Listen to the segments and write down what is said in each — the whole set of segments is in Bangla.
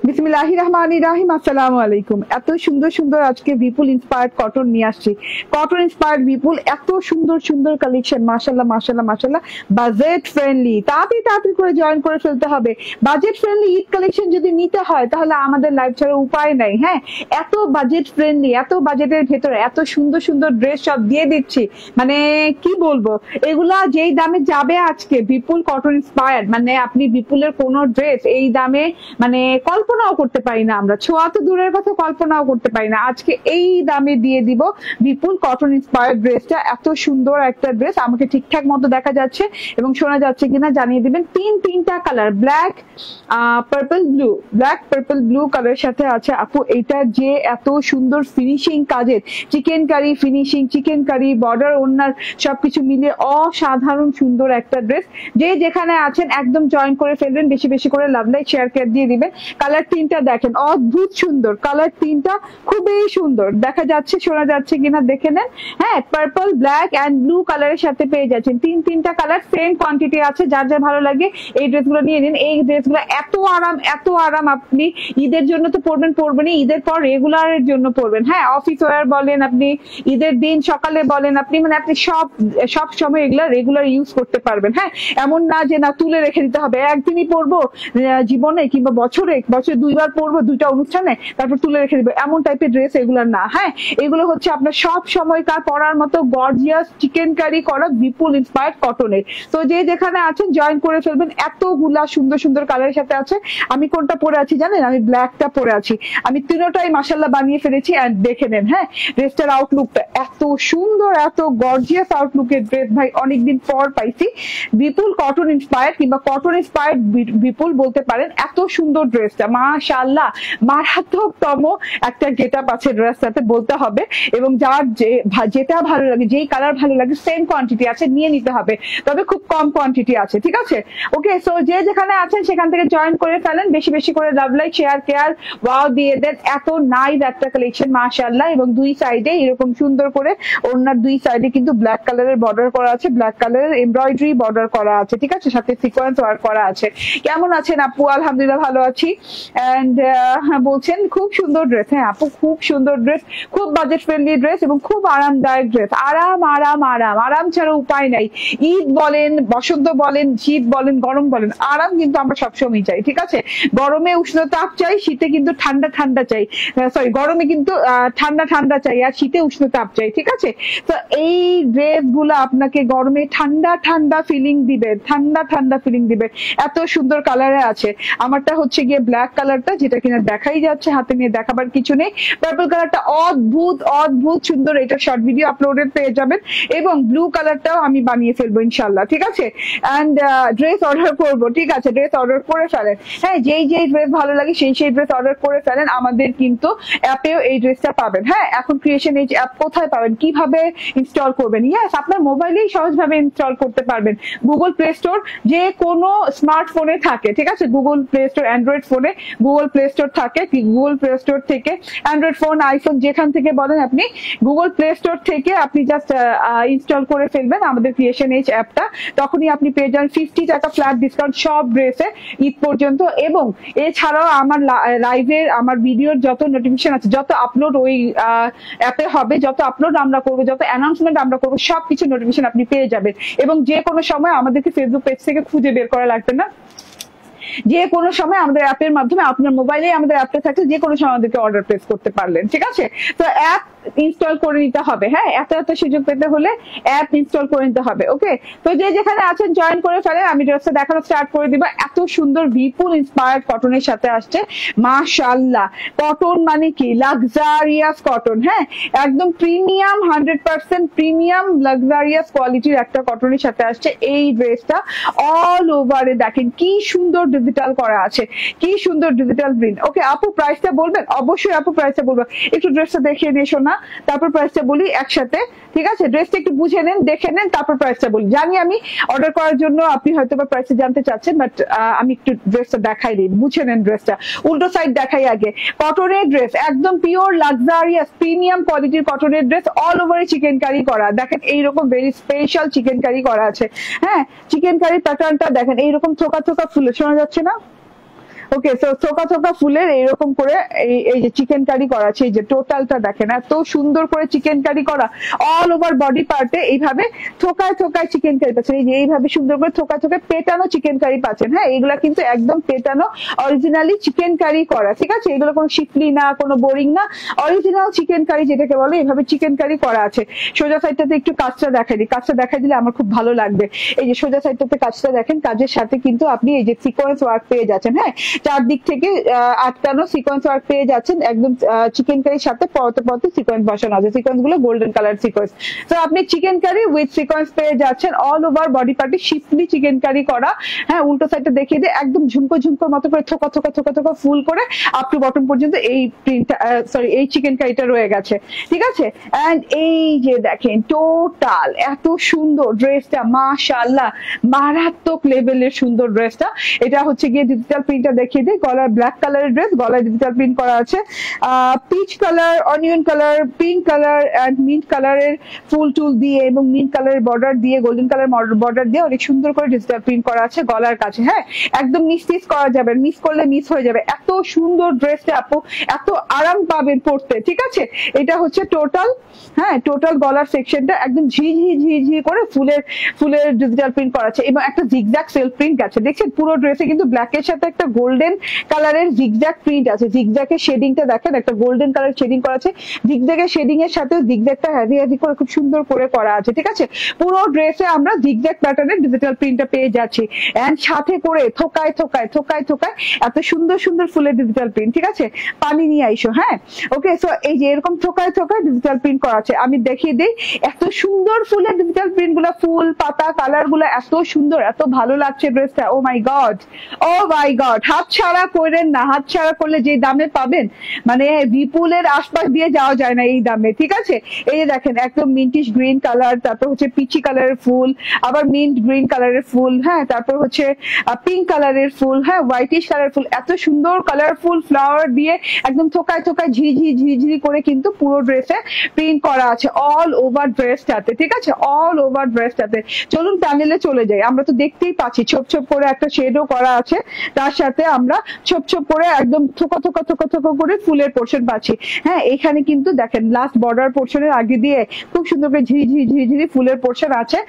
বিসমিল্লাহির রহমানির রহিম। আসসালামু আলাইকুম। এত সুন্দর সুন্দর আজকে বিপুল ইন্সপায়ার্ড কটন নিয়ে আসছি। কটন ইন্সপায়ার্ড বিপুল, এত সুন্দর সুন্দর কালেকশন, মাশাআল্লাহ মাশাআল্লাহ মাশাআল্লাহ। বাজেট ফ্রেন্ডলি, তাড়াতাড়ি করে জয়েন করে ফেলতে হবে। বাজেট ফ্রেন্ডলি ঈদ কালেকশন যদি নিতে হয় তাহলে আমাদের লাইভ ছাড়া উপায় নাই। হ্যাঁ, এত বাজেট ফ্রেন্ডলি, এত বাজেটের ভেতরে এত সুন্দর সুন্দর ড্রেস সব দিয়ে দিচ্ছি, মানে কি বলবো, এগুলা যেই দামে যাবে আজকে বিপুল কটন ইন্সপায়ার্ড, মানে আপনি বিপুলের কোন ড্রেস এই দামে মানে কল্পনাও করতে পারি না আমরা, ছোঁয়া তো দূরের কথা, কল্পনাও করতে পারি না। আজকে এই দামে দিয়ে দিব বিপুল কটন ইন্সপায়ার্ড ড্রেসটা। এত সুন্দর একটা ড্রেস, আমাকে ঠিকঠাক মতো দেখা যাচ্ছে এবং শোনা যাচ্ছে কিনা জানিয়ে দিবেন। তিনটা colour, black, purple blue, black purple blue কালারের সাথে আছে আপু। এটা যে এত সুন্দর ফিনিশিং কাজের, chikankari finishing, chikankari border, ওনার সবকিছু মিলে অসাধারণ সুন্দর একটা ড্রেস। যে যেখানে আছেন একদম জয়েন করে ফেলবেন, বেশি বেশি করে লাভ লাইক শেয়ার কেয়ার দিয়ে দিবেন। কালার তিনটা দেখেন, অদ্ভুত সুন্দর কালার তিনটা, খুবই সুন্দর দেখা যাচ্ছে, শোনা যাচ্ছে কিনা দেখে নেন। হ্যাঁ, পার্পল, ব্ল্যাক এন্ড ব্লু কালারের সাথে পেয়ে যাচ্ছেন। তিনটা কালার, সেম কোয়ান্টিটি আছে। যার যা ভালো লাগে এই ড্রেসগুলো নিয়ে নিন। এই ড্রেসগুলো এত আরাম, এত আরাম, আপনি ঈদের জন্য তো পরবেনই, ঈদের পর রেগুলারের জন্য পরবেন। হ্যাঁ, অফিস ওয়্যার বলেন, আপনি ঈদের দিন সকালে বলেন, আপনি মানে আপনি সব সময় এগুলা রেগুলার ইউজ করতে পারবেন। হ্যাঁ, এমন না যে না তুলে রেখে দিতে হবে, একদিনই পরবো জীবনে কিংবা বছরে দুইবার পরবো, দুইটা অনুষ্ঠানে তারপর তুলে রেখে দিবো, এমন টাইপের ড্রেস এগুলো না। হ্যাঁ, এগুলো হচ্ছে আপনার সব সময়কার পরার মতো গর্জিয়াস চিকেন কারি করা বিপুল ইন্সপায়ার্ড কটনের। তো যে যেখানে আছেন জয়েন করে ফেলবেন। এতগুলা সুন্দর সুন্দর কালারের সাথে আছে। আমি কোনটা পরে আছি জানেন? আমি ব্ল্যাকটা পরে আছি। আমি তিনটাই মাশাআল্লাহ বানিয়ে ফেলেছি। এন্ড দেখে নেন, হ্যাঁ, ড্রেসটার আউটলুকটা এত সুন্দর, এত গর্জিয়াস আউটলুকের ড্রেস ভাই অনেকদিন পর পাইছি। বিপুল কটন ইন্সপায়ার্ড কিংবা কটন ইন্সপায়ার্ড বিপুল বলতে পারেন। এত সুন্দর ড্রেসটা, মাশাআল্লাহ, মারাত্মকতম একটা গেটআপ আছে ড্রেসটাতে বলতে হবে। এবং যার যেটা ভালো লাগে, যেই কালার ভালো লাগে, সেম কোয়ান্টিটি আছে, নিয়ে নিতে হবে, তবে খুব কম কোয়ান্টিটি আছে। ঠিক আছে, ওকে। সো যে যেখানে আছেন সেখান থেকে জয়েন করে ফেলেন, বেশি বেশি করে love like share care wow দিয়ে দেন। এত নাইস একটা কালেকশন মাশাআল্লাহ। এবং দুই সাইডে এরকম সুন্দর করে, ওনার দুই সাইডে কিন্তু ব্ল্যাক কালারের বর্ডার করা আছে, ব্ল্যাক কালারের এমব্রয়ডারি বর্ডার করা আছে। ঠিক আছে, সাথে সিকোয়েন্স ওয়ার্ক করা আছে। কেমন আছেন আপু? আলহামদুলিল্লাহ ভালো আছি। এন্ড বলছেন খুব সুন্দর ড্রেস। হ্যাঁ আপু, খুব সুন্দর ড্রেস, খুব বাজেট ফ্রেন্ডলি ড্রেস এবং খুব আরামদায়ক ড্রেস। আরাম আরাম আরাম, আরাম ছাড়া উপায় নাই। ঈদ বলেন, বসন্ত বলেন, শীত বলেন, গরম বলেন, আরাম কিন্তু আমরা সবসময় চাই। ঠিক আছে, গরমে উষ্ণতাপ চাই, শীতে কিন্তু ঠান্ডা ঠান্ডা চাই। সরি, গরমে কিন্তু ঠান্ডা ঠান্ডা চাই আর শীতে উষ্ণতাপ চাই। ঠিক আছে, তো এই ড্রেস গুলা আপনাকে গরমে ঠান্ডা ঠান্ডা ফিলিং দিবে, ঠান্ডা ঠান্ডা ফিলিং দিবে। এত সুন্দর কালারে আছে। আমারটা হচ্ছে গিয়ে ব্ল্যাক কালারটা, যেটা কিনা দেখাই যাচ্ছে, হাতে নিয়ে দেখাবার কিছু নেই। পার্পল কালারটা অদ্ভুত অদ্ভুত সুন্দর, এটা শর্ট ভিডিও আপলোডেড পেয়ে যাবেন। এবং ব্লু কালারটাও আমি বানিয়ে ফেলবো ইনশাল্লাহ। ঠিক আছে, এন্ড ড্রেস অর্ডার করবো। ঠিক আছে, ড্রেস অর্ডার করে ফেলেন। হ্যাঁ, যেই ড্রেস ভালো লাগে সেই ড্রেস অর্ডার করে ফেলেন। আমাদের কিন্তু অ্যাপেও এই ড্রেসটা পাবেন। হ্যাঁ, এখন ক্রিয়েশন এজ অ্যাপ কোথায় পাবেন, কিভাবে ইনস্টল করবেন? ইয়েস, আপনার মোবাইলেই সহজভাবে ইনস্টল করতে পারবেন। গুগল প্লে স্টোর যে কোনো স্মার্টফোনে থাকে। ঠিক আছে, গুগল প্লে স্টোর, অ্যান্ড্রয়েড ফোনে গুগল প্লে স্টোর থাকে। গুগল প্লে স্টোর থেকে অ্যান্ড্রয়েড ফোন, আইফোন যেখান থেকে বলেন, আপনি গুগল প্লে স্টোর থেকে আপনি জাস্ট ইনস্টল করে ফেলবেন আমাদের ক্রিয়েশন এজ অ্যাপটা। তখনই আপনি পেয়ে যান 50 টাকা ফ্ল্যাট ডিসকাউন্ট সব ড্রেসে ঈদ পর্যন্ত। এবং এছাড়াও আমার লাইভের, আমার ভিডিওর যত নোটিফিকেশন আছে, যত আপলোড ওই অ্যাপে হবে, যত আপলোড আমরা করবো, যত অ্যানাউন্সমেন্ট আমরা করবো, সবকিছু নোটিফিকেশন আপনি পেয়ে যাবেন। এবং যে কোনো সময় আমাদেরকে ফেসবুক পেজ থেকে খুঁজে বের করা লাগবে না। যে কোনো সময় আমাদের অ্যাপের মাধ্যমে, আপনার মোবাইলে আমাদের অ্যাপটা থাকে, যে কোনো সময় আমাদেরকে অর্ডার প্লেস করতে পারলেন। ঠিক আছে, তো অ্যাপ ইনস্টল করে নিতে হবে। হ্যাঁ, এত সুযোগ পেতে হলে অ্যাপ ইনস্টল করে নিতে হবে। ওকে, তো যে যেখানে আছেন জয়েন করে ফেলেন। আমি ড্রেসটা দেখানো স্টার্ট করে দিব। এত সুন্দর বিপুল ইন্সপায়ার্ড কটনের সাথে আসছে মাশাআল্লাহ। কটন মানে কি, লাক্সারিয়াস কটন। হ্যাঁ, একদম প্রিমিয়াম, 100% প্রিমিয়াম লাক্সারিয়াস কোয়ালিটির একটা কটনের সাথে আসছে এই ড্রেসটা। অল ওভারে দেখেন কি সুন্দর ডিজিটাল করা আছে, কি সুন্দর ডিজিটাল প্রিন্ট। ওকে আপু, প্রাইসটা বলবেন? অবশ্যই আপু, প্রাইসটা বলবেন। একটু ড্রেসটা দেখিয়ে নিয়ে শোনা, তারপর প্রাইসটা বলি একসাথে। ঠিক আছে, ড্রেসটা একটু বুঝে নেন, দেখে নেন, তারপর প্রাইসটা বলি। জানি আমি অর্ডার করার জন্য আপনি হয়তো বা প্রাইসটা জানতে চাচ্ছেন, বাট আমি একটু ড্রেসটা দেখাই দিই, বুঝে নেন ড্রেসটা। উল্টো সাইড দেখাই আগে। কটনের ড্রেস, একদম পিওর লাক্সারিয়াস প্রিমিয়াম কোয়ালিটির কটনের ড্রেস, অল ওভারে চিকেন কারি করা। দেখেন এইরকম ভেরি স্পেশাল চিকেন কারি করা আছে। হ্যাঁ, চিকেন কারি প্যাটার্নটা দেখেন, এইরকম থোকা থোকা ফুলে, শোনা যাচ্ছে না? ওকে, তো থোকা থোকা ফুলের এরকম করে এই যে চিকেন কারি করা আছে, এই যে টোটালটা দেখেন এত সুন্দর করে চিকেন কারি করা, অল ওভার বডি পার্টে এইভাবে থোকায় থোকায় চিকেন কারি পাচ্ছেন, এই যে এইভাবে সুন্দর করে থোকা থোকায় পেটানো চিকেন কারি পাচ্ছেন। হ্যাঁ, এগুলা কিন্তু একদম পেটানো অরিজিনালি চিকেন কারি করা, ঠিক আছে? এগুলো কোনো শিফলি না, কোনো বোরিং না, অরিজিনাল চিকেন কারি যেটাকে বলে, এইভাবে চিকেন কারি করা আছে। সোজা সাইডটাতে একটু কাজটা দেখাই দিই, কাজটা দেখাই দিলে আমার খুব ভালো লাগবে। এই যে সোজা সাইডটাতে কাজটা দেখেন, কাজের সাথে কিন্তু আপনি এই যে সিকোয়েন্স ওয়ার্ক পেয়ে যাচ্ছেন। হ্যাঁ, চারদিক থেকে আটকানো সিকোয়েন্স ওয়ার্ক পেয়ে যাচ্ছেন, একদম চিকেন কারির সাথে পরতে পরতে সিকোয়েন্স বসানো আছে, সিকোয়েন্স গুলো গোল্ডেন কালার সিকোয়েন্স। তো আপনি চিকেন কারি উইথ সিকোয়েন্স পেয়ে যাচ্ছেন, অল ওভার বডি পার্টে শিফলি চিকেন কারি করা। হ্যাঁ, উল্টো সাইডটা দেখিয়ে দিয়ে একদম ঝুমকো ঝুমকোর মতো করে থোকা থোকা থোকা থোকা ফুল করে আপ টু বটম পর্যন্ত এই প্রিন্টটা, সরি এই চিকেন কারিটা রয়ে গেছে, ঠিক আছে? এন্ড এই যে দেখেন টোটাল এত সুন্দর ড্রেসটা, মাশাআল্লাহ মারাত্মক লেভেলের সুন্দর ড্রেসটা। এটা হচ্ছে গিয়ে ডিজিটাল প্রিন্টটা দেখিয়ে দিই, গলার ব্ল্যাক কালারের ড্রেস, গলায় ডিজিটাল প্রিন্ট করা আছে, peach colour, onion colour, pink colour and mint কালারের ফুল টুল দিয়ে এবং মিন্ট কালারের বর্ডার দিয়ে, গোল্ডেন কালার বর্ডার দিয়ে অনেক সুন্দর করে ডিজিটাল প্রিন্ট করা আছে গলার কাছে। হ্যাঁ, একদম মিস করা যাবে, মিস করলে মিস হয়ে যাবে, এত সুন্দর ড্রেসটা আপু, এত আরাম পাবেন পড়তে, ঠিক আছে? এটা হচ্ছে টোটাল, হ্যাঁ টোটাল গলার সেকশনটা একদম ঝিঝি করে ফুলের ফুলের ডিজিটাল প্রিন্ট করা আছে এবং একটা জিগজ্যাগ সেলফ প্রিন্ট আছে। দেখছেন পুরো ড্রেসে কিন্তু ব্ল্যাকের সাথে একটা গোল্ডেন কালারের জিগজ্যাগ প্রিন্ট আছে, জিগজ্যাগের শেডিংটা দেখেন, একটা গোল্ডেন কালার শেডিং করা আছে, জিগজ্যাগের শেডিং এর সাথে জিগজ্যাগটা হেভি করে খুব সুন্দর করে করা আছে, ঠিক আছে? পুরো ড্রেসে আমরা জিগজ্যাগ প্যাটার্নের ডিজিটাল প্রিন্টটা পেয়ে যাচ্ছি, এন্ড সাথে করে থোকায় থোকায় থোকায় থোকায় এত সুন্দর সুন্দর ফুলের ডিজিটাল প্রিন্ট, ঠিক আছে? পানি নিয়ে আইসো। হ্যাঁ, ওকে, সো এই যে এরকম থোকায় থোকায় ডিজিটাল প্রিন্ট করা আছে, আমি দেখিয়ে দিই এত সুন্দর ফুলের ডিজিটাল প্রিন্ট গুলা, ফুল পাতা কালার গুলা এত সুন্দর, এত ভালো লাগছে ড্রেসটা। ও মাই গড, ও মাই গড, হাত ছাড়া করেন না, হাত ছাড়া করলে যে দামে পাবেন, মানে বিপুলের আশপাশ দিয়ে যাওয়া যায় না এই দামে, ঠিক আছে? এই যে দেখেন একদম মিন্টিশ গ্রিন কালার, তারপর হচ্ছে পিচি কালারের ফুল, আবার মিন্ট গ্রিন কালারের ফুল, হ্যাঁ তারপর হচ্ছে পিঙ্ক কালারের ফুল, হ্যাঁ হোয়াইটিশ কালার ফুল, এত সুন্দর কালারফুল ফ্লাওয়ার দিয়ে একদম থোকায় থোকায় ঝিঝি করে কিন্তু পুরো ড্রেসে প্রিন্ট করা আছে অল ওভার ড্রেসটাতে, ঠিক আছে? অল ওভার ড্রেসটাতে। চলুন প্যানেলে চলে যাই, আমরা তো দেখতেই পাচ্ছি ছোপ ছোপ করে একটা শেডও করা আছে, তার সাথে আমরা ছোপ ছোপ করে একদম থোকা থোকা থোকা থোকা করে ফুলের পোর্শন পাচ্ছি। হ্যাঁ, এখানে কিন্তু দেখেন লাস্ট বর্ডার পোর্শনের আগে দিয়ে খুব সুন্দর করে ঝিঝি ফুলের পোর্শন আছে,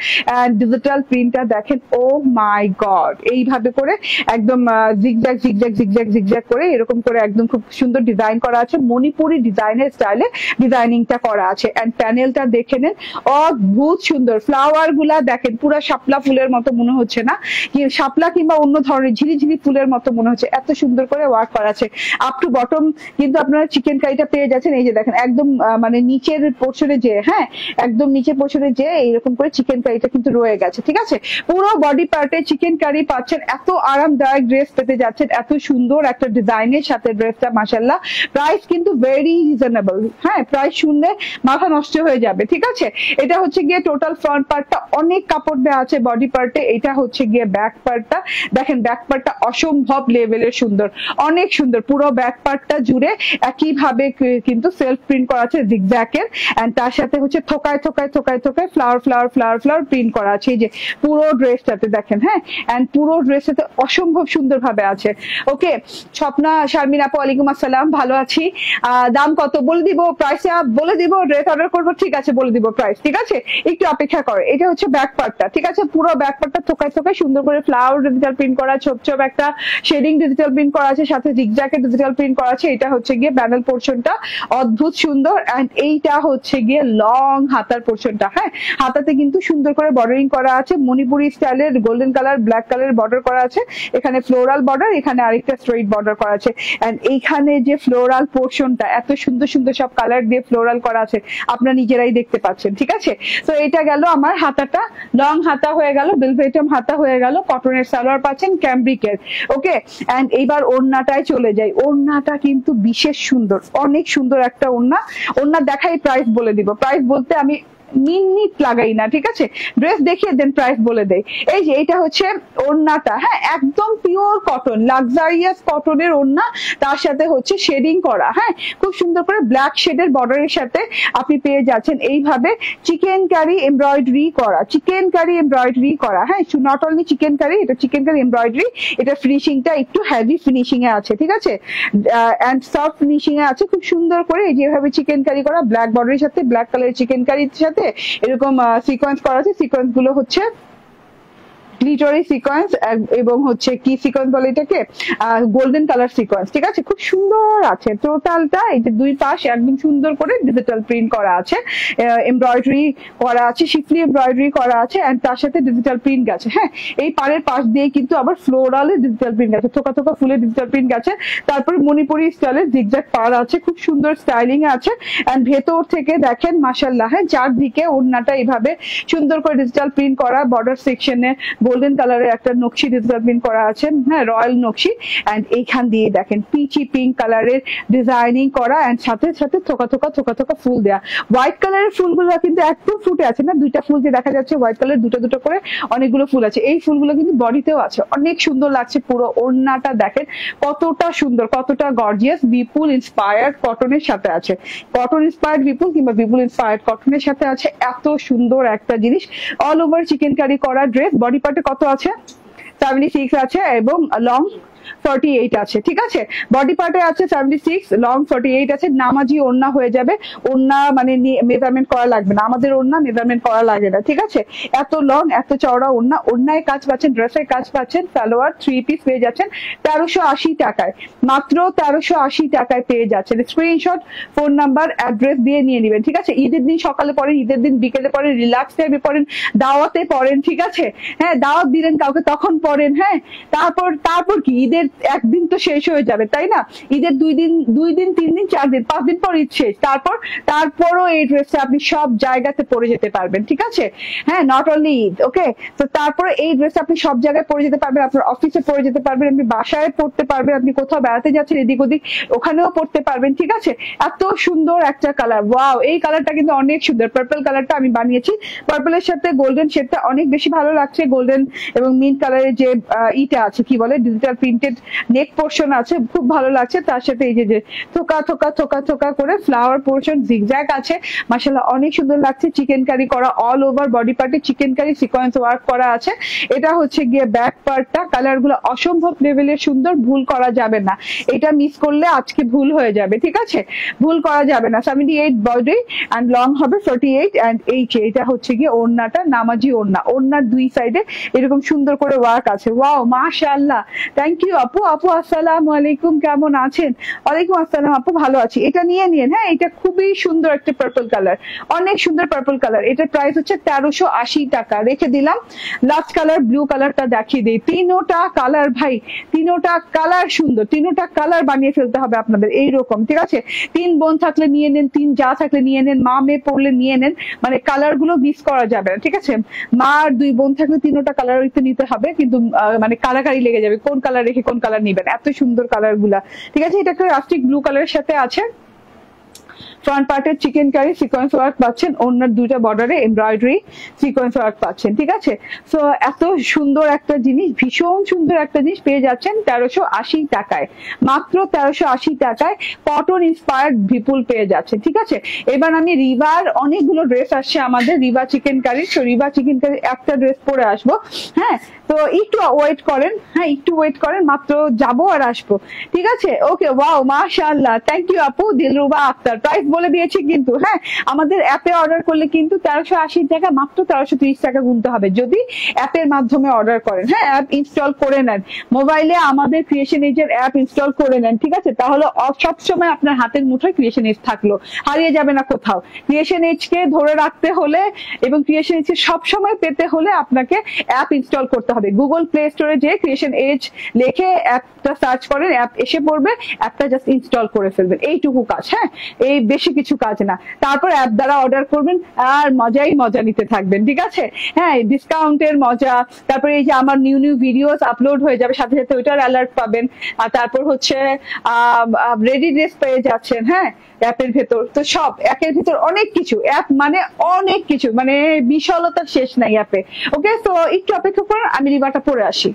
এন্ড ডিজিটাল প্রিন্টটা দেখেন, ও মাই গড, এইভাবে করে একদম জিগজ্যাগ জিগজ্যাগ জিগজ্যাগ জিগজ্যাগ করে এরকম করে একদম খুব সুন্দর ডিজাইন করা আছে, মণিপুরি ডিজাইনের স্টাইলে ডিজাইনিংটা করা আছে। এন্ড প্যানেলটা দেখে নেন, অদ্ভুত সুন্দর, ফ্লাওয়ার গুলা দেখেন পুরো শাপলা ফুলের মতো মনে হচ্ছে না, শাপলা কিংবা অন্য ধরনের ঝিরিঝিরি ফুলের মতো মনে হচ্ছে, এত সুন্দর করে ওয়ার্ক করা আছে আপ টু বটম। কিন্তু আপনারা চিকেন কারিটা পেয়ে যাচ্ছেন, এই যে দেখেন একদম মানে নিচের পোর্শনে যে, হ্যাঁ একদম নিচের পোর্শনে যে এইরকম করে চিকেন কারিটা কিন্তু রয়ে গেছে, ঠিক আছে? পুরো বডি পার্টে চিকেন কারি পাচ্ছেন, এত আরামদায়ক ড্রেস পেতে যাচ্ছেন, এত সুন্দর একটা ডিজাইনের সাথে ড্রেসটা, মাশাআল্লাহ। প্রাইস কিন্তু ভেরি রিজনেবল, হ্যাঁ প্রাইস শুনলে মাথা নষ্ট হয়ে যাবে, ঠিক আছে? এটা হচ্ছে গিয়ে টোটাল ফ্রন্ট পার্টটা, অনেক কাপড় দেওয়া আছে বডি পার্টে। এটা হচ্ছে গিয়ে ব্যাক পার্টটা, দেখেন ব্যাক পার্টটা অসম্ভব লেভেলের সুন্দর, অনেক সুন্দর, পুরো ব্যাক পার্টটা জুড়ে একইভাবে কিন্তু সেলফ প্রিন্ট করা আছে জিগজ্যাগের, এন্ড তার সাথে হচ্ছে থোকায় থোকায় থোকায় থোকায় flower flower flower flower print করা আছে, এই যে পুরো ড্রেসটাতে দেখেন। হ্যাঁ, এন্ড পুরো ড্রেসটাতে অসম্ভব সুন্দর ভাবে আছে। ওকে, স্বপ্না শারমিন আপু ওয়ালাইকুম আসসালাম, ভালো আছি। দাম কত বলে দিব, প্রাইস বলে দিব, ড্রেস অর্ডার করবো, ঠিক আছে বলে দিব প্রাইস, ঠিক আছে? একটু অপেক্ষা করে। এটা হচ্ছে ব্যাক পার্টটা, ঠিক আছে? পুরো ব্যাক পার্টটা থোকায় থোকায় সুন্দর করে ফ্লাওয়ার ডিজিটাল প্রিন্ট করা, ছোপ ছোপ একটা শেডিং ডিজিটাল প্রিন্ট করা আছে, সাথে জিগজ্যাগের ডিজিটাল প্রিন্ট করা আছে। এটা হচ্ছে গিয়ে ব্যানেল পোর্শনটা, অদ্ভুত সুন্দর। এন্ড এইটা হচ্ছে গিয়ে লং হাতার পোর্শনটা। হ্যাঁ, হাতাতে কিন্তু সুন্দর করে বর্ডারিং করা আছে, মণিপুরি স্টাইলের গোল্ডেন কালার ব্ল্যাক কালারের বর্ডার করা আছে, এখানে ফ্লোরাল বর্ডার, এখানে আরেকটা স্ট্রেইট বর্ডার করা আছে। এন্ড এইখানে যে ফ্লোরাল পোর্শনটা এত সুন্দর সুন্দর সব কালার দিয়ে ফ্লোরাল করা আছে, আপনারা নিজেরাই দেখতে পাচ্ছেন, ঠিক আছে? তো এটা গেল আমার হাতাটা, লং হাতা হয়ে গেল, বেলভেটম হাতা হয়ে গেল, কটনের সালোয়ার পাচ্ছেন ক্যামব্রিকের। ওকে, এন্ড এইবার ওড়নাটায় চলে যাই। ওড়নাটা কিন্তু বিশেষ সুন্দর, অনেক সুন্দর একটা ওড়না। ওড়না দেখাই প্রাইস বলে দিব, প্রাইস বলতে আমি মিনিট লাগাই না, ঠিক আছে? ড্রেস দেখিয়ে দেন, প্রাইস বলে দেয়। এই যে এটা হচ্ছে ওড়নাটা, হ্যাঁ, একদম পিওর কটন, লাক্সারিয়াস কটনের ওড়না, তার সাথে হচ্ছে শেডিং করা, হ্যাঁ, খুব সুন্দর করে ব্ল্যাক শেডের বর্ডারের সাথে আপনি পেয়ে যাচ্ছেন এইভাবে চিকেন কারি এমব্রয়ডারি করা, চিকেন কারি এমব্রয়ডারি করা, হ্যাঁ, নট অনলি চিকেন কারি, এটা চিকেন কারি এমব্রয়ডারি, এটা ফিনিশিংটা একটু হেভি ফিনিশিং এ আছে, ঠিক আছে, এন্ড সফট ফিনিশিং এ আছে, খুব সুন্দর করে এই যেভাবে চিকেন কারি করা, ব্ল্যাক বর্ডারের সাথে ব্ল্যাক কালারের চিকেন কারির সাথে এরকম সিকোয়েন্স করা আছে। সিকোয়েন্স গুলো হচ্ছে গ্লিটারি সিকোয়েন্স এবং হচ্ছে কি সিকোয়েন্স বলে এটাকে, গোল্ডেন কালার সিকোয়েন্স, ঠিক আছে, খুব সুন্দর আছে টোটালটা। এই যে দুই পাশ একদম সুন্দর করে ডিজিটাল প্রিন্ট করা আছে, এমব্রয়ডারি করা আছে, শিফলি এমব্রয়ডারি করা আছে, এন্ড তার সাথে ডিজিটাল প্রিন্ট গেছে, হ্যাঁ, এই পাড়ের পাশ দিয়ে কিন্তু আবার ফ্লোরালে ডিজিটাল প্রিন্ট গেছে, থোকা থোকা ফুলে ডিজিটাল প্রিন্ট গেছে, তারপরে মণিপুরি স্টাইলের জিগজ্যাগ পাড় আছে, খুব সুন্দর স্টাইলিং আছে, এন্ড ভেতর থেকে দেখেন মাশাআল্লাহ, হ্যাঁ, চারদিকে ওড়নাটা এইভাবে সুন্দর করে ডিজিটাল প্রিন্ট করা, বর্ডার সেকশনে গোল্ডেন কালারের একটা নকশি ডিজিটাল প্রিন্ট করা আছে, হ্যাঁ, রয়্যাল নকশি, এন্ড এইখান দিয়ে দেখেন পিচি পিঙ্ক কালারের ডিজাইনিং করা, এন্ড সাথে সাথে থোকা থোকা থোকা থোকা ফুল দেয়া। হোয়াইট কালারের ফুলগুলো কিন্তু একদম ফুটে আছে না, দুইটা ফুল যে দেখা যাচ্ছে হোয়াইট কালার, দুটো দুটো করে অনেকগুলো ফুল আছে, এই ফুলগুলো কিন্তু বডিতেও আছে, অনেক সুন্দর লাগছে। পুরো ওড়নাটা দেখেন কতটা সুন্দর, কতটা গর্জিয়াস, বিপুল ইন্সপায়ার্ড কটনের সাথে আছে, কটন ইন্সপায়ার্ড বিপুল কিংবা বিপুল ইন্সপায়ার্ড কটনের সাথে আছে, এত সুন্দর একটা জিনিস। অল ওভার চিকেন কারি করা ড্রেস, বডি পার্টে কত আছে, 76 আছে এবং লং 48 আছে, ঠিক আছে, বডি পার্টে আছে 76, লং 48 আছে, নামাজি ওড়না হয়ে যাবে, ওড়না মানে মেজারমেন্ট করা লাগবে না, আমাদের ওড়না মেজারমেন্ট করা লাগে না, ঠিক আছে, এত লং এত চওড়া ওড়না, ওড়নায় কাজ পাচ্ছেন, ড্রেসের কাজ পাচ্ছেন, সালোয়ার 3 পিস পেয়ে যাচ্ছেন 1380 টাকায়, মাত্র 1380 টাকায় পেয়ে যাচ্ছেন। স্ক্রিনশট, ফোন নাম্বার, অ্যাড্রেস দিয়ে নিয়ে নেবেন, ঠিক আছে, ঈদের দিন সকালে পরেন, ঈদের দিন বিকেলে পরেন, রিল্যাক্স টাইমে পরেন, দাওয়াতে পরেন, ঠিক আছে, হ্যাঁ, দাওয়াত দিলেন কাউকে তখন পরেন, হ্যাঁ, তারপর কি ঈদের একদিন তো শেষ হয়ে যাবে, তাই না, ঈদের 2 দিন 3 দিন 4 দিন 5 দিন পর ঈদ শেষ, তারপরও এই ড্রেসটা আপনি সব জায়গাতে পরে যেতে পারবেন, ঠিক আছে, হ্যাঁ, নট অনলি ঈদ, ওকে, তো তারপরে এই ড্রেসটা আপনি সব জায়গায় পরে যেতে পারবেন, আপনার অফিসে পরে যেতে পারবেন, আপনি বাসায় পড়তে পারবেন, আপনি কোথাও বেড়াতে যাচ্ছেন এদিক ওদিক ওখানেও পড়তে পারবেন, ঠিক আছে, এত সুন্দর একটা কালার, ওয়াও, এই কালারটা কিন্তু অনেক সুন্দর, পার্পল কালারটা আমি বানিয়েছি, পার্পলের সাথে গোল্ডেন শেডটা অনেক বেশি ভালো লাগছে, গোল্ডেন এবং মিন্ট কালারের যে ইটা আছে কি বলে ডিজিটাল প্রিন্টেড নেক পোর্শন আছে, খুব ভালো লাগছে, তার সাথে এই যে থোকা থোকা থোকা থোকা করে ফ্লাওয়ার পোর্শন জিগজ্যাগ আছে, মাশাআল্লাহ অনেক সুন্দর লাগছে, চিকেন কারি করা, অল ওভার বডি পার্টে চিকেন কারি সিকোয়েন্স ওয়ার্ক করা আছে, এটা হচ্ছে গিয়ে ব্যাক পার্টটা, কালার গুলো অসম্ভব লেভেলের সুন্দর, ভুল করা যাবে না, এটা মিস করলে আজকে ভুল হয়ে যাবে, ঠিক আছে, ভুল করা যাবে না। 78 বডি এন্ড লং হবে 48, এন্ড এটা হচ্ছে গিয়ে ওড়নাটা, নামাজি ওড়না, ওড়নার দুই সাইডে এরকম সুন্দর করে ওয়ার্ক আছে, ওয়াও মাশাআল্লাহ, থ্যাংক ইউ আপু। আপু আসসালামু আলাইকুম, কেমন আছেন? ওয়ালাইকুম আসসালাম আপু, ভালো আছি। এটা নিয়ে নিন, হ্যাঁ, এটা খুবই সুন্দর একটা পার্পল কালার, অনেক সুন্দর পার্পল কালার, এটার প্রাইস হচ্ছে 1380 টাকা, রেখে দিলাম। লাস্ট কালার ব্লু কালারটা দেখিয়ে দিই, তিনোটা কালার ভাই, তিনোটা কালার সুন্দর, তিনোটা কালার বানিয়ে ফেলতে হবে আপনাদের এইরকম, ঠিক আছে, 3 বোন থাকলে নিয়ে নেন, 3 যা থাকলে নিয়ে নেন, মা মেয়ে পড়লে নিয়ে নেন, মানে কালার গুলো মিস করা যাবে না, ঠিক আছে, মা আর 2 বোন থাকলে তিনোটা কালার নিতে হবে, কিন্তু মানে কালাকারি লেগে যাবে কোন কালার রেখে কোন কালার নিবেন, এত সুন্দর কালার গুলা, ঠিক আছে, এটা একটা রাস্টিক ব্লু কালারের সাথে আছে, ফ্রন্ট পার্টের চিকেন কারি সিকোয়েন্স ওয়ার্ক পাচ্ছেন, ওনার দুইটা বর্ডারে এমব্রয়ডারি সিকোয়েন্স ওয়ার্ক পাচ্ছেন, ঠিক আছে, সো এত সুন্দর একটা জিনিস, ভীষণ সুন্দর একটা জিনিস পেয়ে যাচ্ছেন 1380 টাকায়, মাত্র 1380 টাকায় কটন ইন্সপায়ার্ড বিপুল পেয়ে যাচ্ছেন, ঠিক আছে। এবার আমি রিভার অনেকগুলো ড্রেস আসছে আমাদের, রিভা চিকেন কারি, তো রিভা চিকেন কারি একটা ড্রেস পরে আসবো, হ্যাঁ, তো একটু ওয়েট করেন, হ্যাঁ একটু ওয়েট করেন, মাত্র যাবো আর আসবো, ঠিক আছে, ওকে, ওয়াও মাশাআল্লাহ, থ্যাংক ইউ আপু। দিলরুবা আক্তার, প্রাইস বলে দিয়েছি কিন্তু, হ্যাঁ, আমাদের অ্যাপে অর্ডার করলে কিন্তু 1380 টাকা, মাত্র 1330 টাকা গুনতে হবে যদি অ্যাপের মাধ্যমে অর্ডার করেন, হ্যাঁ, অ্যাপ ইনস্টল করে নেন, মোবাইলে আমাদের ক্রিয়েশন এজের অ্যাপ ইনস্টল করে নেন, ঠিক আছে, তাহলে সবসময় আপনার হাতের মুঠোয় ক্রিয়েশন এজ থাকলো, হারিয়ে যাবে না কোথাও। ক্রিয়েশন এজকে ধরে রাখতে হলে এবং ক্রিয়েশন এজ সবসময় পেতে হলে আপনাকে অ্যাপ ইনস্টল করতে হবে, গুগল প্লে স্টোরে যে ক্রিয়েশন এজ লিখে অ্যাপটা সার্চ করেন, অ্যাপ এসে পড়বে, অ্যাপটা জাস্ট ইনস্টল করে ফেলবেন, এইটুকু কাজ, হ্যাঁ, এই বেশি কিছু কাজ না। তারপর অ্যাপ দ্বারা অর্ডার করবেন আর মজাই মজা নিতে থাকবেন, ঠিক আছে? হ্যাঁ, ডিসকাউন্টের মজা, তারপরে এই যে আমার নিউ নিউ ভিডিওস আপলোড হয়ে যাবে সাথে সাথে ওইটার অ্যালার্ট পাবেন। আর তারপর হচ্ছে রেডি ড্রেস পেয়ে যাচ্ছেন, হ্যাঁ, অ্যাপের ভেতর। তো সব একের ভিতর অনেক কিছু, অ্যাপ মানে অনেক কিছু, মানে বিশালতার শেষ নাই অ্যাপে। ওকে, তো একটু অপেক্ষা করেন, আমি রিবাটা পরে আসি।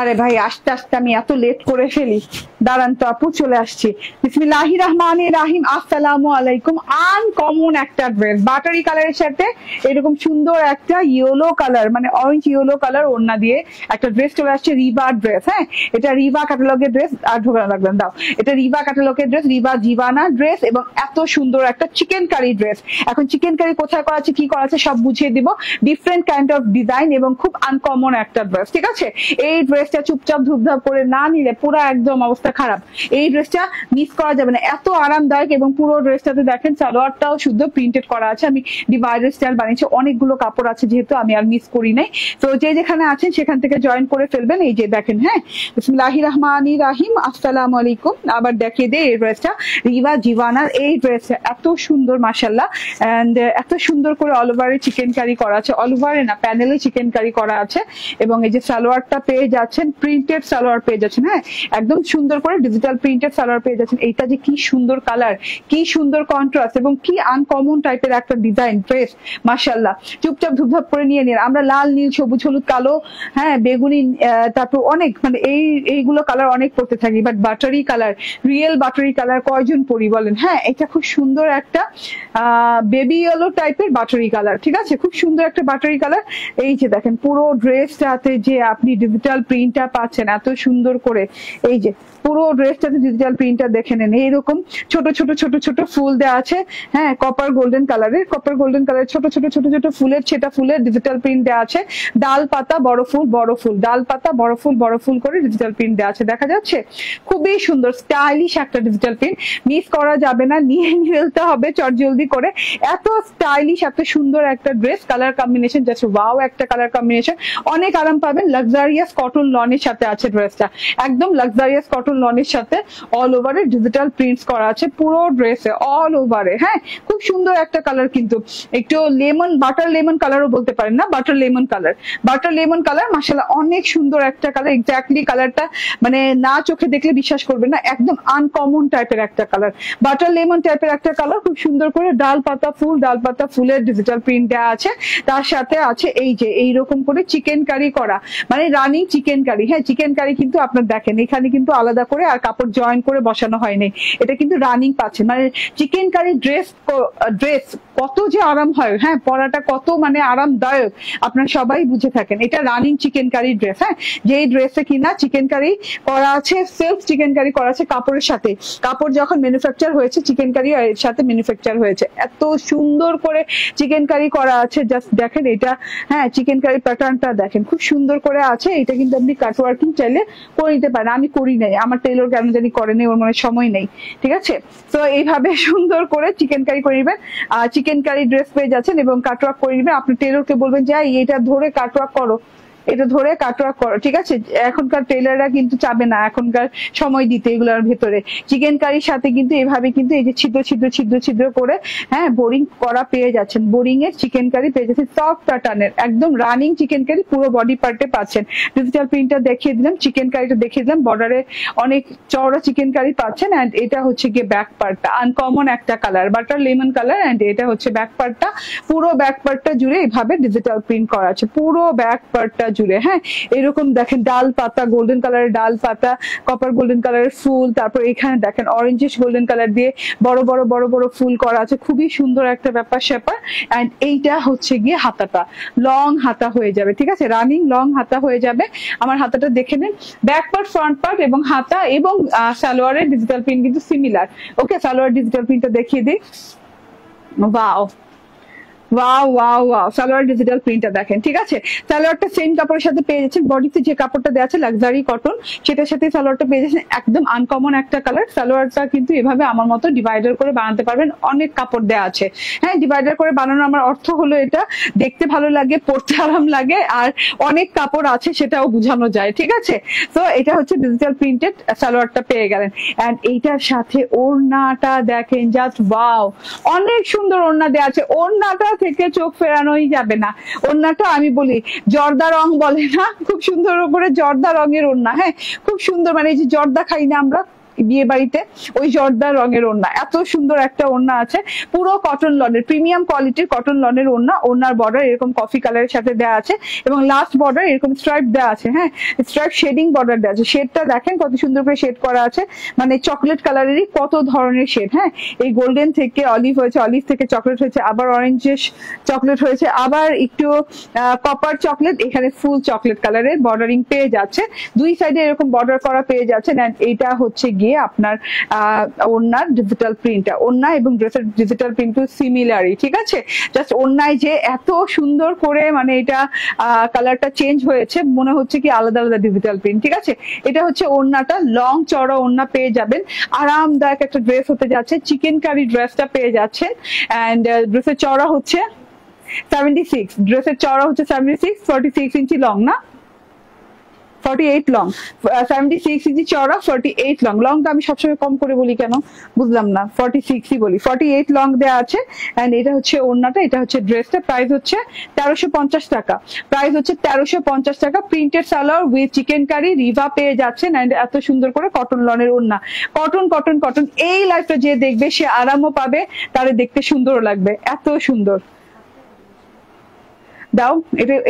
আরে ভাই, আস্তে আস্তে আমি এত লেট করে ফেলি, দাঁড়ান তো আপু, চলে আসছি। বিসমিল্লাহির রহমানির রহিম, আসসালামু আলাইকুম। আনকমন একটা ড্রেস, বাটারি কালারের সাথে এরকম সুন্দর একটা ইয়েলো কালার, মানে অরেঞ্জ ইয়েলো কালার ওড়না দিয়ে একটা ড্রেস চলে আসছে, রিবা ড্রেস। হ্যাঁ, এটা রিবা ক্যাটালগের ড্রেস। আর ঢোকানো লাগবেন, দাও, এটা রিবা ক্যাটালগের ড্রেস, রিবা জিভানা ড্রেস, এবং এত সুন্দর একটা চিকেন কারি ড্রেস। এখন চিকেন কারি কোথায় করা আছে, কি করা আছে, সব বুঝিয়ে দিব। ডিফারেন্ট কাইন্ড অফ ডিজাইন এবং খুব আনকমন একটা ড্রেস, ঠিক আছে? এই ড্রেসটা চুপচাপ ধুপধাপ করে না নিলে পুরো একদম অবস্থা খারাপ। এই ড্রেসটা মিস করা যাবে না, এত আরামদায়ক। এবং পুরো ড্রেসটাতে দেখেন সালোয়ারটাও শুদ্ধ প্রিন্টেড করা আছে, আমি ডিভাইডার স্টাইল বানিয়েছি, অনেকগুলো কাপড় আছে যেহেতু আমি আর মিস করি নাই। তো যে যেখানে আছেন সেখান থেকে জয়েন করে ফেলবেন। এই যে দেখেন, হ্যাঁ, বিসমিল্লাহির রহমানির রহিম, আসসালামু আলাইকুম। আবার দেখিয়ে দেই এই ড্রেসটা, রিবা জিভানার এই ড্রেসটা এত সুন্দর মাশাআল্লাহ, এন্ড এত সুন্দর করে অল ওভারে চিকেন কারি করা আছে, অল ওভারে না প্যানেলে চিকেন কারি করা আছে। এবং এই যে সালোয়ারটা পেয়ে যাচ্ছে যাচ্ছেন, প্রিন্টেড সালোয়ার পেয়ে যাচ্ছেন। হ্যাঁ, একদম সুন্দর করে ডিজিটাল প্রিন্টেড সালোয়ার পেয়ে যাচ্ছেন। এইটা যে কি সুন্দর কালার, কি সুন্দর কন্ট্রাস্ট এবং কি আনকমন টাইপের একটা ডিজাইন ড্রেস, মাশাআল্লাহ। চুপচাপ ধুপধাপ করে নিয়ে নিন। আমরা লাল, নীল, সবুজ, হলুদ, কালো, হ্যাঁ বেগুনি, তারপর অনেক মানে এইগুলো কালার অনেক পড়তে থাকি, but buttery colour, real buttery colour কয়জন পরি বলেন? হ্যাঁ, এটা খুব সুন্দর একটা বেবি ইয়েলো টাইপের বাটারি কালার, ঠিক আছে, খুব সুন্দর একটা বাটারি কালার। এই যে দেখেন পুরো ড্রেসটাতে যে আপনি ডিজিটাল প্রিন্টটা পাচ্ছেন এত সুন্দর করে, এই যে পুরো ড্রেসটাতে ডিজিটাল প্রিন্টটা দেখে নেন। এইরকম ছোট ছোট ছোট ছোট ফুল দেওয়া আছে, হ্যাঁ কপার গোল্ডেন কালারের, কপার গোল্ডেন কালারের ছোট ছোট ছোট ছোট ফুলের, ছেটা ফুলের ডিজিটাল প্রিন্ট দেওয়া আছে। ডাল পাতা বড় ফুল বড় ফুল, ডাল পাতা বড় ফুল বড় ফুল করে ডিজিটাল প্রিন্ট দেওয়া আছে, দেখা যাচ্ছে? খুবই সুন্দর স্টাইলিশ একটা ডিজিটাল প্রিন্ট, মিস করা যাবে না, নিয়ে ফেলতে হবে চটজলদি করে। এত স্টাইলিশ, এত সুন্দর একটা dress, colour combination just wow একটা কালার কম্বিনেশন। অনেক আরাম পাবেন। লাক্সারিয়াস কটন লনের সাথে আছে ড্রেসটা, একদম লাক্সারিয়াস কটন লনের সাথে অল ওভারে ডিজিটাল প্রিন্টস করা আছে পুরো ড্রেসে, অল ওভারে। হ্যাঁ, খুব সুন্দর একটা কালার, কিন্তু একটু লেমন, বাটার লেমন কালারও বলতে পারেন না, butter lemon colour, butter lemon colour, মাশাআল্লাহ অনেক সুন্দর একটা কালার। এক্স্যাক্টলি কালারটা মানে না চোখে দেখলে বিশ্বাস করবেন না, একদম আনকমন টাইপের একটা কালার, বাটার লেমন টাইপের একটা কালার। খুব সুন্দর করে ডাল পাতা ফুল, ডাল পাতা ফুলের ডিজিটাল প্রিন্ট দেওয়া আছে। তার সাথে আছে এই যে এইরকম করে চিকেন কারি করা, মানে রানিং চিকেন কারি। হ্যাঁ, চিকেন কারি কিন্তু আপনার দেখেন এখানে কিন্তু আলাদা করে আর কাপড় জয়েন করে বসানো হয়নি, এটা কিন্তু রানিং পাচ্ছেন। মানে চিকেন কারি ড্রেস কত যে আরাম হয়, হ্যাঁ পরাটা কত মানে আরামদায়ক আপনারা সবাই বুঝে থাকেন। এটা রানিং চিকেন কারি ড্রেস, হ্যাঁ যেই ড্রেসে কিনা চিকেন কারি করা আছে, সেলফ চিকেন কারি করা আছে কাপড়ের সাথে, কাপড় যখন ম্যানুফ্যাকচার হয়েছে চিকেন কারি এর সাথে ম্যানুফ্যাকচার হয়েছে, এত সুন্দর করে চিকেন কারি করা আছে। জাস্ট দেখেন এটা, হ্যাঁ চিকেন কারি প্যাটার্নটা দেখেন খুব সুন্দর করে আছে। এটা কিন্তু আপনি কাট ওয়ার্কিং চাইলে করে নিতে পারেন, আমি করি নাই, আমার টেলর কেন জানি করে নেই, ওর মনে সময় নেই, ঠিক আছে। তো এইভাবে সুন্দর করে চিকেন কারি করে নিবেন, চিকেন কারি ড্রেস পেয়ে যাচ্ছেন এবং কাটওয়ার্ক করে নিবেন। আপনি টেলরকে বলবেন যে এটা ধরে কাটওয়ার্ক করো, এটা ধরে কাটওয়ার্ক করো, ঠিক আছে। এখনকার টেলাররা কিন্তু চাবে না এখনকার সময় দিতে এগুলোর ভেতরে। চিকেন কারির সাথে কিন্তু এভাবে কিন্তু এই যে ছিদ্র ছিদ্র ছিদ্র ছিদ্র করে, হ্যাঁ বোরিং করা পেয়ে যাচ্ছেন, বোরিং এর চিকেন কারি পেয়ে যাচ্ছেন, সফট প্যাটার্নের একদম রানিং চিকেন কারি পুরো বডি পার্টে পাচ্ছেন। ডিজিটাল প্রিন্টটা দেখিয়ে দিলাম, চিকেন কারিটা দেখিয়ে দিলাম, বর্ডারে অনেক চওড়া চিকেন কারি পাচ্ছেন। এন্ড এটা হচ্ছে গিয়ে ব্যাক পার্টটা, আনকমন একটা colour butter lemon colour. And এটা হচ্ছে ব্যাক পার্টটা, পুরো ব্যাক পার্টটা জুড়ে এইভাবে ডিজিটাল প্রিন্ট করা আছে পুরো ব্যাক পার্টটা জুড়ে। হ্যাঁ, এরকম দেখেন ডাল পাতা গোল্ডেন কালারের ডাল পাতা, কপার গোল্ডেন কালারের ফুল, তারপর এখানে দেখেন অরেঞ্জিশ গোল্ডেন কালার দিয়ে বড় বড় বড় বড় ফুল করা আছে, খুবই সুন্দর একটা ব্যাপার স্যাপার। এন্ড এইটা হচ্ছে গিয়ে হাতাটা, লং হাতা হয়ে যাবে, ঠিক আছে, রানিং লং হাতা হয়ে যাবে। আমার হাতাটা দেখে নেন, ব্যাক পার্ট ফ্রন্ট পার্ট এবং হাতা এবং সালোয়ারের ডিজিটাল প্রিন্ট কিন্তু সিমিলার। ওকে, সালোয়ার ডিজিটাল প্রিন্টটা দেখিয়ে দিই। Wow wow wow wow, salwar digital প্রিন্টটা দেখেন, ঠিক আছে। সালোয়ারটা সেম কাপড়ের সাথে পেয়ে যাচ্ছেন, বডিতে যে কাপড়টা দেওয়া আছে লাক্সারি কটন সেটার সাথে সালোয়ারটা পেয়ে যাচ্ছেন, একদম আনকমন একটা কালার। সালোয়ারটা কিন্তু এভাবে আমার মতো ডিভাইডার করে বানাতে পারবেন, অনেক কাপড় দেওয়া আছে। হ্যাঁ, ডিভাইডার করে বানানোর আমার অর্থ হলো এটা দেখতে ভালো লাগে, পরতে আরাম লাগে, আর অনেক কাপড় আছে সেটাও বোঝানো যায়, ঠিক আছে। তো এটা হচ্ছে ডিজিটাল প্রিন্টেড সালোয়ারটা পেয়ে গেলেন। এন্ড এইটার সাথে ওড়নাটা দেখেন, জাস্ট ওয়াও, অনেক সুন্দর ওড়না দেওয়া আছে, ওড়নাটা থেকে চোখ ফেরানোই যাবে না। ওড়নাটা আমি বলি জর্দা রং বলে না, খুব সুন্দর উপরে জর্দা রঙের ওড়না। হ্যাঁ, খুব সুন্দর, মানে এই যে জর্দা খাই না আমরা বিয়ে বাড়িতে, ওই জর্দা রঙের ওড়না, এত সুন্দর একটা ওড়না আছে, পুরো কটন লনের প্রিমিয়াম কোয়ালিটির কটন লনের ওড়না। ওড়নার বর্ডার এরকম কফি কালারের সাথে দেওয়া আছে এবং লাস্ট বর্ডার এরকম স্ট্রাইপ দেওয়া আছে। হ্যাঁ, স্ট্রাইপ শেডিং বর্ডার দেওয়া আছে, শেডটা দেখেন কত সুন্দর করে শেড করা আছে, মানে চকলেট কালারেরই কত ধরনের শেড। হ্যাঁ, এই গোল্ডেন থেকে অলিভ হয়েছে, অলিভ থেকে চকলেট হয়েছে, আবার অরেঞ্জিশ চকলেট হয়েছে, আবার একটু কপার চকলেট, এখানে ফুল চকলেট কালারের বর্ডারিং পেয়ে যাচ্ছে, দুই সাইডে এরকম বর্ডার করা পেয়ে যাচ্ছে। এইটা হচ্ছে গিয়ে আপনার ওড়নার ডিজিটাল প্রিন্টটা, ওড়না এবং ড্রেসের ডিজিটাল প্রিন্ট সিমিলারই, ঠিক আছে। জাস্ট ওড়নায় যে এত সুন্দর করে মানে এটা কালারটা চেঞ্জ হয়েছে, মনে হচ্ছে কি আলাদা আলাদা ডিজিটাল প্রিন্ট, ঠিক আছে। এটা হচ্ছে ওড়নাটা, লং চড়া ওড়না পেয়ে যাবেন, আরামদায়ক একটা ড্রেস হতে যাচ্ছে, চিকেন কারি ড্রেসটা পেয়ে যাচ্ছেন। এন্ড ড্রেসের চড়া হচ্ছে 76, ড্রেসের চড়া হচ্ছে 76, 46 ইঞ্চি লং না, 48 লং, 76 ইঞ্চি চওড়া, 48 লং। লংটা আমি সবসময় কম করে বলি কেন বুঝলাম না, 46ই বলি। 48 লং দেওয়া আছে এন্ড এটা হচ্ছে ওড়নাটা, এটা হচ্ছে ড্রেসটা। প্রাইস হচ্ছে 1350 টাকা। প্রাইস হচ্ছে 1350 টাকা। Printed salwar with chikankari রিভা পেয়ে যাচ্ছেন এন্ড এত সুন্দর করে কটন লনের ওড়না। কটন কটন কটন, এই লাইফটা যে দেখবে সে আরামও পাবে, তারে দেখতে সুন্দর লাগবে, এত সুন্দর। দাও,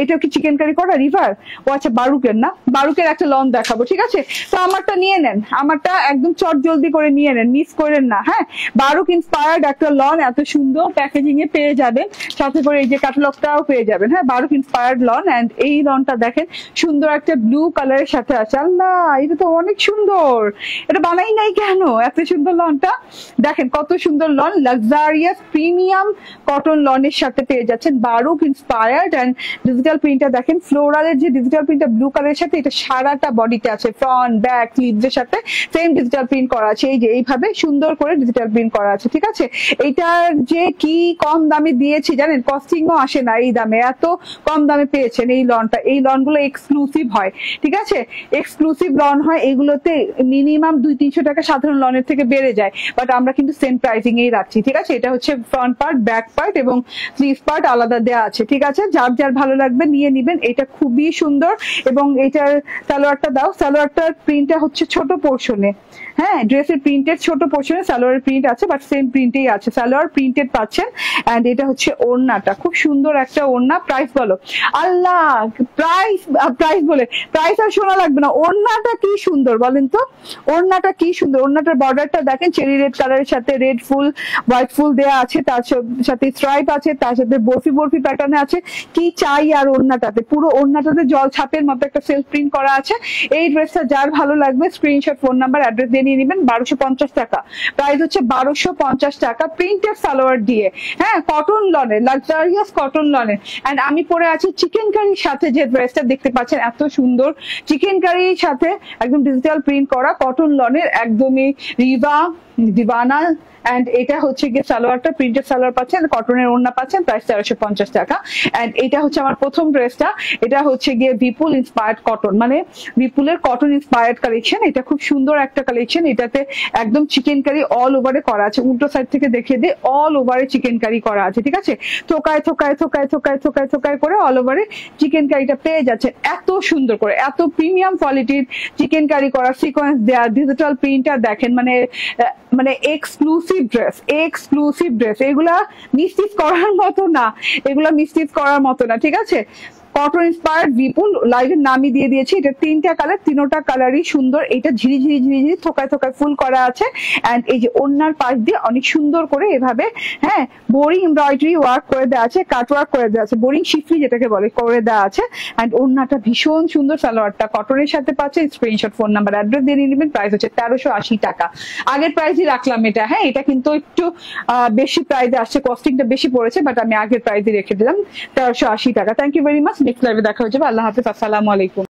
এটা কি চিকেন কারি করা রিভার? ও আচ্ছা, বারুকের না, বারুকের একটা লন দেখাবো, ঠিক আছে? তো আমারটা নিয়ে নেন, আমারটা একদম চট জলদি করে নিয়ে নেন, মিস করেন না। হ্যাঁ, বারুক ইন্সপায়ার্ড একটা লন, এত সুন্দর প্যাকেজিং এ পেয়ে যাবেন, সাথে করে এই যে ক্যাটালগটাও পেয়ে যাবেন। হ্যাঁ, বারুক ইন্সপায়ার্ড লন এন্ড এই লনটা দেখেন সুন্দর একটা ব্লু কালারের সাথে আছে। আল্লাহ, এটা তো অনেক সুন্দর, এটা বানাই নাই কেন? এত সুন্দর লনটা দেখেন, কত সুন্দর লন, লাক্সারিয়াস প্রিমিয়াম কটন লনের সাথে পেয়ে যাচ্ছেন বারুক ইন্সপায়ার্ড। এন্ড ডিজিটাল প্রিন্টটা দেখেন, ফ্লোরালের যে ডিজিটাল প্রিন্টটা ব্লু কালারের সাথে, এটা সারাটা বডিতে আছে, ফ্রন্ট ব্যাক স্লিভস এর সাথে সেম ডিজিটাল প্রিন্ট করা আছে। এই যে এইভাবে সুন্দর করে ডিজিটাল প্রিন্ট করা আছে, ঠিক আছে? এইটার যে কি কম দামে দিয়েছি জানেন, কস্টিংও আসে না এই দামে, এত কম দামে পেয়েছেন এই লনটা। এই লনগুলো এক্সক্লুসিভ হয়, ঠিক আছে? এক্সক্লুসিভ লন হয়, এগুলোতে মিনিমাম 200-300 টাকা সাধারণ লনের থেকে বেড়ে যায়, বাট আমরা কিন্তু সেম প্রাইসিং এই রাখছি, ঠিক আছে? এটা হচ্ছে ফ্রন্ট পার্ট, ব্যাক পার্ট এবং স্লিভ পার্ট আলাদা দেওয়া আছে, ঠিক আছে? যার যার ভালো লাগবে নিয়ে নিবেন, এটা খুবই সুন্দর। এবং এটার সালোয়ারটা দাও, সালোয়ারটার প্রিন্টটা হচ্ছে ছোট পোর্শনে। হ্যাঁ, ড্রেসের প্রিন্টেড ছোট পোর্শনে সালোয়ারের প্রিন্ট আছে, বাট সেম প্রিন্টেই আছে, সালোয়ার প্রিন্টেড পাচ্ছেন। এন্ড এটা হচ্ছে ওড়নাটা, খুব সুন্দর একটা ওড়না। প্রাইস বলো? আল্লাহ, প্রাইস প্রাইস বলে প্রাইস আর শোনা লাগবে না, ওড়নাটা কি সুন্দর বলেন তো, ওড়নাটা কি সুন্দর। ওড়নাটার বর্ডারটা দেখেন, চেরি রেড কালারের সাথে রেড ফুল, হোয়াইট ফুল দেওয়া আছে, তার সাথে স্ট্রাইপ আছে, তার সাথে বরফি বরফি প্যাটার্নে আছে। কি চাই আর ওড়নাটাতে, পুরো ওড়নাটাতে জল ছাপের মতো একটা সেলফ প্রিন্ট করা আছে। এই ড্রেসটা যার ভালো লাগবে স্ক্রিনশট, ফোন নাম্বার, অ্যাড্রেস দিয়ে নিয়ে নেবেন। 1250 টাকা। প্রাইস হচ্ছে 1250 টাকা, প্রিন্টেড সালোয়ার দিয়ে। হ্যাঁ, কটন লনের, লাক্সারিয়াস কটন লনের। এন্ড আমি পরে আছি চিকেন কারির সাথে, যে ড্রেসটা দেখতে পাচ্ছেন এত সুন্দর চিকেন কারির সাথে একদম ডিজিটাল প্রিন্ট করা কটন লনের, একদমই রিভা দিবানা। এন্ড এটা হচ্ছে গিয়ে সালোয়ারটা, প্রিন্টেড সালোয়ার পাচ্ছেন, কটনের ওড়না পাচ্ছেন, প্রাইস 1350 টাকা। এন্ড এটা হচ্ছে আমার প্রথম ড্রেসটা, এটা হচ্ছে গিয়ে বিপুল ইন্সপায়ার্ড কটন, মানে বিপুলের কটন ইন্সপায়ার্ড কালেকশন। এটা খুব সুন্দর একটা কালেকশন, এটাতে একদম চিকেন কারি অল ওভারে করা আছে। উল্টো সাইড থেকে দেখিয়ে দিই, অল ওভারে চিকেন কারি করা আছে, ঠিক আছে? থোকায় থোকায় থোকায় থোকায় থোকায় থোকায় করে অল ওভারে চিকেন কারিটা পেয়ে যাচ্ছে, এত সুন্দর করে, এত প্রিমিয়াম কোয়ালিটির চিকেন কারি করা, সিকোয়েন্স দেয়া, ডিজিটাল প্রিন্টার দেখেন, মানে মানে এক্সক্লুসিভ ড্রেস, এক্সক্লুসিভ ড্রেস। এগুলা মিসটিস করার মতো না, এগুলা মিসটিস করার মতো না, ঠিক আছে? কটন ইন্সপায়ার্ড বিপুল, লাইভের নামই দিয়ে দিয়েছি। এটা 3টা কালার, 3টা কালারই সুন্দর। এটা ঝিরি ঝিরি ঝিরি ঝিরি থোকায় থোকায় ফুল করা আছে। এন্ড এই যে ওড়নার পাশ দিয়ে অনেক সুন্দর করে এভাবে, হ্যাঁ, বোরিং এমব্রয়ডারি ওয়ার্ক করে দেওয়া আছে, কাট ওয়ার্ক করে দেওয়া আছে, বোরিং শিফলি যেটাকে বলে করে দেওয়া আছে। এন্ড ওড়নাটা ভীষণ সুন্দর, সালোয়ারটা কটনের সাথে পাচ্ছেন। স্ক্রিনশট, ফোন নাম্বার, অ্যাড্রেস দিয়ে নেবেন। প্রাইস হচ্ছে 1380 টাকা। আগের প্রাইসই রাখলাম এটা। হ্যাঁ, এটা কিন্তু একটু বেশি প্রাইসে আসছে, কস্টিংটা বেশি পড়েছে, বাট আমি আগের প্রাইসই রেখে দিলাম 1380 টাকা। Thank you very much. Next লাইভে দেখা হয়ে যাবে। আল্লাহ হাফিজ, আসসালামু আলাইকুম।